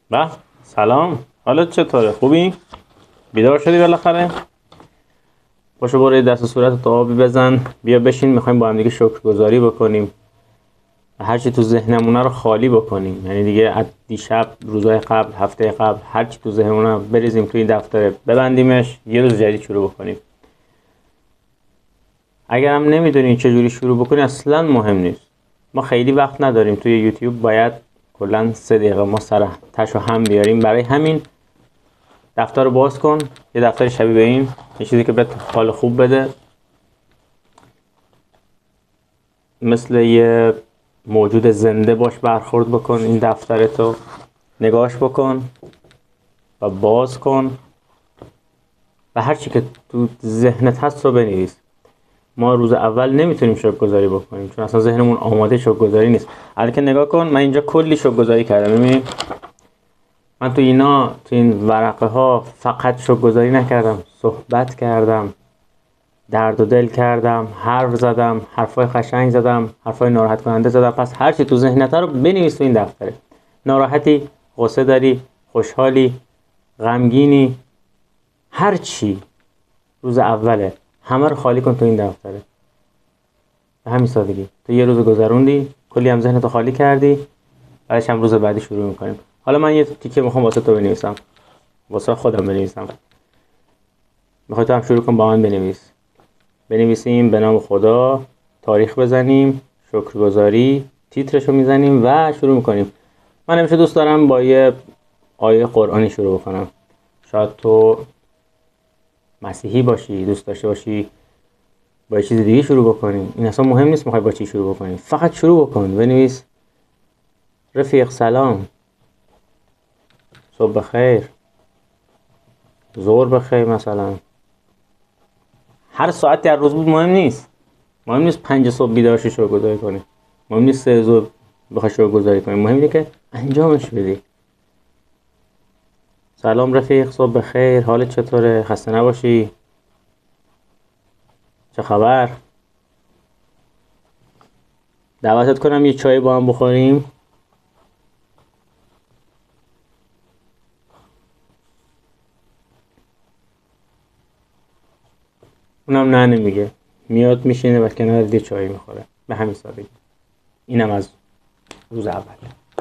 به سلام، حالت چطوره؟ خوبی؟ بیدار شدی بالاخره؟ پاشو برو یه دست و صورت تو آبی بزن، بیا بشین، میخوایم با هم دیگه شکرگزاری بکنیم و هر چی تو ذهنمونه رو خالی بکنیم. یعنی دیگه از دیشب، روزهای قبل، هفته قبل، هر چی تو ذهنمونه بریزیم توی این دفتره، ببندیمش، یه روز جدید شروع بکنیم. اگر هم نمیدونی چجوری شروع بکنی اصلا مهم نیست. ما خیلی وقت نداریم توی یوتیوب، باید کلا 3 دقیقه ما سر تشو هم بیاریم. برای همین دفتر رو باز کن، یه دفتر شبیه به این، یه چیزی که بهت حال خوب بده، مثل یه موجود زنده باش برخورد بکن. این دفترتو نگاش بکن و باز کن و هر چی که تو ذهنت هست رو بنویس. ما روز اول نمیتونیم شکرگزاری بکنیم چون اصلا ذهنمون آماده شکرگزاری نیست. الان که نگاه کن، من اینجا کلی شکرگزاری کردم. ببین من تو این ورقه ها فقط شکرگزاری نکردم، صحبت کردم، درد و دل کردم، حرف زدم، حرفای قشنگ زدم، حرفای ناراحت کننده زدم. پس هر چی تو ذهنت رو بنویس تو این دفتره. ناراحتی، غصه داری، خوشحالی، غمگینی، هر چی روز اوله همه رو خالی کن تو این دفتره. به همین سادگی تو یه روز گذروندی، کلی هم ذهنتو خالی کردی، بعدش هم روز بعدی شروع میکنیم. حالا من یه تیکه میخوام واسه تو بنویسم، واسه خودم بنویسم. میخوای تو هم شروع کن با من بنویسیم به نام خدا، تاریخ بزنیم، شکرگزاری، تیترشو میزنیم و شروع میکنیم. من همیشه دوست دارم با یه آیه قرآنی شروع بکنم. شاید تو مسیحی باشی، دوست داشته باشی با یه چیز دیگه شروع بکنیم. این اصلا مهم نیست میخوای با چی شروع بکنیم، فقط شروع بکن. بنویس رفیق سلام، صبح بخیر، ظهر بخیر مثلا. هر ساعتی از روز بود مهم نیست. مهم نیست 5 صبح بیدار شی شکرگزاری کنی، مهم نیست 3 ظهر بخوای شکرگزاری کنی، مهم اینه که انجامش بدی. سلام رفیق، صبح بخیر، حالت چطوره؟ خسته نباشی، چه خبر؟ دعوتت کنم یه چای با هم بخوریم. اونم نه نمیگه، میاد میشینه و کنار یه چای میخوره. به همین سادگی. اینم از روز اول.